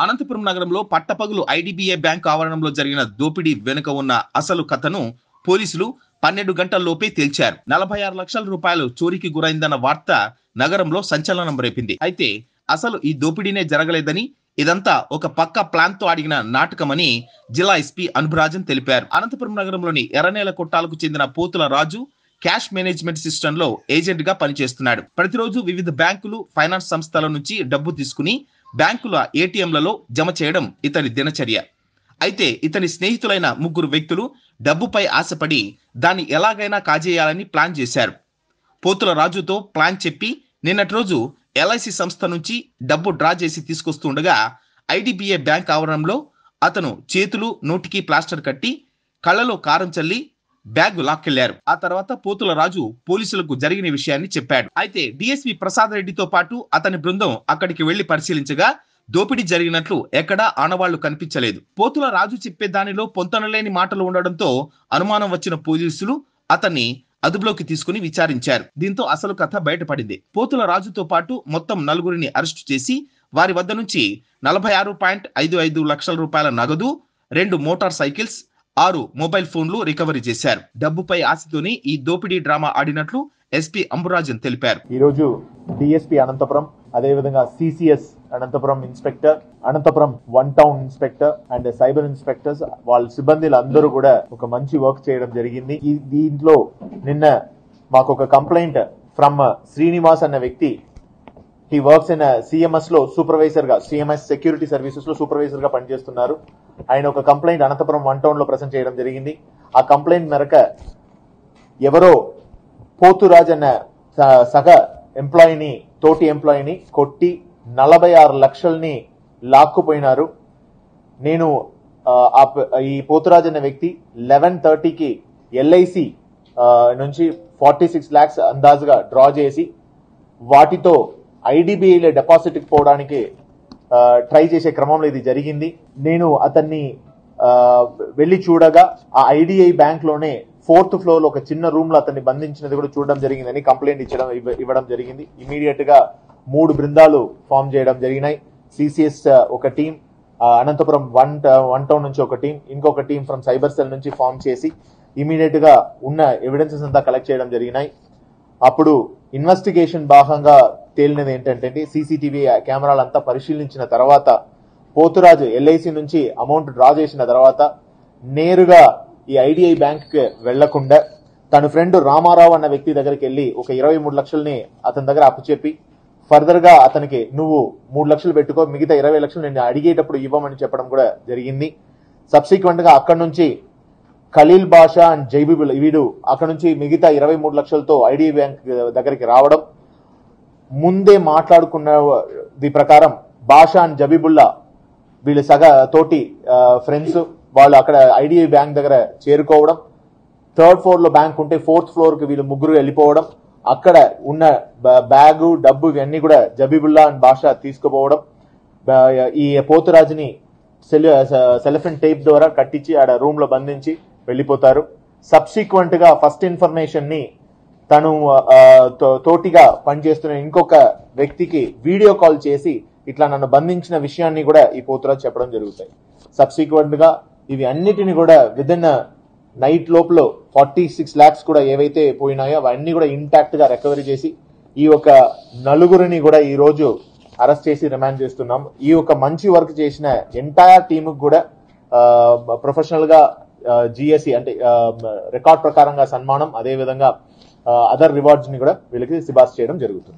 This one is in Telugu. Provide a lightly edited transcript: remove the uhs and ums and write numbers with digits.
అనంతపురం నగరంలో పట్టపగులు ఐడిబిఐ బ్యాంక్ ఆవరణంలో జరిగిన దోపిడీ వెనుక ఉన్న అసలు కథను పోలీసులు 12 గంటల్లోపే తేల్చారు. 46 లక్షల రూపాయలు చోరీకి గురైందన్న వార్త నగరంలో సంచలనం రేపింది. అయితే అసలు ఈ దోపిడీనే జరగలేదని, ఇదంతా ఒక పక్క ప్లాన్ తో ఆడిన నాటకమని జిల్లా ఎస్పీ అనుభరాజన్ తెలిపారు. అనంతపురం నగరంలోని ఎర్రనేల కొట్టాలకు చెందిన పోతుల రాజు క్యాష్ మేనేజ్మెంట్ సిస్టమ్ లో ఏజెంట్ గా పనిచేస్తున్నాడు. ప్రతిరోజు వివిధ బ్యాంకులు, ఫైనాన్స్ సంస్థల నుంచి డబ్బు తీసుకుని బ్యాంకుల ఏటీఎంలలో జమ చేయడం ఇతని దినచర్య. అయితే ఇతని స్నేహితులైన 3 వ్యక్తులు డబ్బుపై ఆశపడి దాన్ని ఎలాగైనా కాజేయాలని ప్లాన్ చేశారు. పోతుల రాజుతో ప్లాన్ చెప్పి నిన్నటి రోజు ఎల్ఐసి సంస్థ నుంచి డబ్బు డ్రా చేసి తీసుకొస్తుండగా ఐడిబిఐ బ్యాంక్ ఆవరణంలో అతను చేతులు, నోటికి ప్లాస్టర్ కట్టి కళ్ళలో కారం చల్లి బ్యాగ్ లాక్కెళ్లారు. ఆ తర్వాత పోతుల రాజు పోలీసులకు జరిగిన విషయాన్ని చెప్పాడు. అయితే డిఎస్పీ ప్రసాద్ రెడ్డితో పాటు అతని బృందం అక్కడికి వెళ్లి పరిశీలించగా దోపిడీ జరిగినట్లు ఎక్కడా ఆనవాళ్లు కనిపించలేదు. పోతుల రాజు చెప్పే దానిలో పొంతనలేని మాటలు ఉండడంతో అనుమానం వచ్చిన పోలీసులు అతన్ని అదుపులోకి తీసుకుని విచారించారు. దీంతో అసలు కథ బయటపడింది. పోతుల రాజుతో పాటు మొత్తం 4 అరెస్టు చేసి వారి వద్ద నుంచి 46.55 లక్షల రూపాయల నగదు, 2 మోటార్ సైకిల్స్, 6 మొబైల్ ఫోన్లు రికవరీ చేశారు. డబ్బుపై ఆశతోనే ఈ దోపిడీ డ్రామా ఆడినట్లు ఎస్పీ అంబురాజన్ తెలిపారు. ఈ రోజు డిఎస్పీ అనంతపురం, అదే విధంగా CCS Anantapuram inspector, Anantapuram 1 town inspector and cyber inspectors వాళ్ళ సిబ్బందులు అందరూ కూడా ఒక మంచి వర్క్ చేయడం జరిగింది. దీంట్లో నిన్న మాకు ఒక కంప్లైంట్ ఫ్రమ్ శ్రీనివాస్ అన్న వ్యక్తి, హీ వర్క్స్ ఇన్ సిఎంఎస్ లో సూపర్వైజర్ గా, సిఎంఎస్ సెక్యూరిటీ సర్వీసెస్ లో సూపర్వైజర్ గా పనిచేస్తున్నారు. ఆయన ఒక కంప్లైంట్ అనంతపురం 1 టౌన్ లో ప్రెజెంట్ చేయడం జరిగింది. ఆ కంప్లైంట్ మేరకు ఎవరో పోతురాజ్ అన్న సగ ఎంప్లాయీని, తోటి ఎంప్లాయీని కొట్టి 46 లక్షల్ని లాక్కుపోయినారు. నేను ఈ పోతురాజ్ అనే వ్యక్తి 11:30కి ఎల్ఐసి నుంచి 46 lakhs అందాజుగా డ్రా చేసి వాటితో ఐడిబిఐలో డిపాజిట్ పోవడానికి ట్రై చేసే క్రమంలో ఇది జరిగింది. నేను అతన్ని వెళ్లి చూడగా ఆ ఐడిఐ బ్యాంక్ లోనే 4th ఫ్లోర్ లో ఒక చిన్న రూమ్ లో అతన్ని బంధించినది కూడా చూడడం జరిగిందని కంప్లైంట్ ఇవ్వడం జరిగింది. ఇమీడియట్ గా 3 బృందాలు ఫామ్ చేయడం జరిగినాయి. సిసిఎస్ ఒక టీం, అనంతపురం 1 టౌన్ నుంచి ఒక టీం, ఇంకొక టీం ఫ్రమ్ సైబర్ సెల్ నుంచి ఫామ్ చేసి ఇమీడియట్ గా ఉన్న ఎవిడెన్సెస్ అంతా కలెక్ట్ చేయడం జరిగినాయి. అప్పుడు ఇన్వెస్టిగేషన్ భాగంగా తేలినది ఏంటంటే సీసీటీవీ కెమెరాలంతా పరిశీలించిన తర్వాత పోతురాజు ఎల్ఐసి నుంచి అమౌంట్ డ్రా చేసిన తర్వాత నేరుగా ఈ ఐడిఐ బ్యాంక్ కి వెళ్లకుండా తన ఫ్రెండ్ రామారావు అన్న వ్యక్తి దగ్గరికి వెళ్లి ఒక 23 లక్షల్ని అతని దగ్గర అప్పుచెప్పి ఫర్దర్ గా అతనికి నువ్వు 3 లక్షలు పెట్టుకో, మిగతా 20 లక్షలు నేను అడిగేటప్పుడు ఇవ్వమని చెప్పడం కూడా జరిగింది. సబ్సిక్వెంట్ గా అక్కడి నుంచి ఖలీల్ బాషా అండ్ జైబిబుల్ వీడు అక్కడ నుంచి మిగతా 23 లక్షలతో ఐడిఐ బ్యాంక్ దగ్గరికి రావడం, ముందే మాట్లాడుకున్నది ప్రకారం బాషా అండ్ జబీబుల్లా వీళ్ళు తోటి ఫ్రెండ్స్ వాళ్ళు అక్కడ ఐడిఐ బ్యాంక్ దగ్గర చేరుకోవడం, 3rd ఫ్లోర్ లో బ్యాంక్ ఉంటే 4th ఫ్లోర్ కి వీళ్ళు 3 వెళ్ళిపోవడం, అక్కడ ఉన్న బ్యాగు, డబ్బు ఇవన్నీ కూడా జబీబుల్లా అండ్ బాషా తీసుకుపోవడం, ఈ పోతురాజుని సెలఫిన్ టేప్ ద్వారా కట్టించి ఆడ రూమ్ లో బంధించి వెళ్లిపోతారు. సబ్సిక్వెంట్ గా ఫస్ట్ ఇన్ఫర్మేషన్ ని తను తోటిగా పనిచేస్తున్న ఇంకొక వ్యక్తికి వీడియో కాల్ చేసి ఇట్లా నన్ను బంధించిన విషయాన్ని కూడా ఈ పోతురాజు చెప్పడం జరుగుతాయి. సబ్సిక్వెంట్ గా ఇవి అన్నిటిని కూడా విదిన్ నైట్ లోపల 46 lakhs కూడా ఏవైతే పోయినాయో అవన్నీ కూడా ఇంటాక్ట్ గా రికవరీ చేసి ఈ ఒక 4 కూడా ఈ రోజు అరెస్ట్ చేసి రిమాండ్ చేస్తున్నాం. ఈ ఒక మంచి వర్క్ చేసిన ఎంటైర్ టీమ్ కూడా ప్రొఫెషనల్ గా జిఎస్సి అంటే రికార్డ్ ప్రకారంగా సన్మానం, అదే విధంగా అదర్ రివార్డ్స్ ని కూడా వీళ్ళకి సిఫార్సు చేయడం జరుగుతుంది.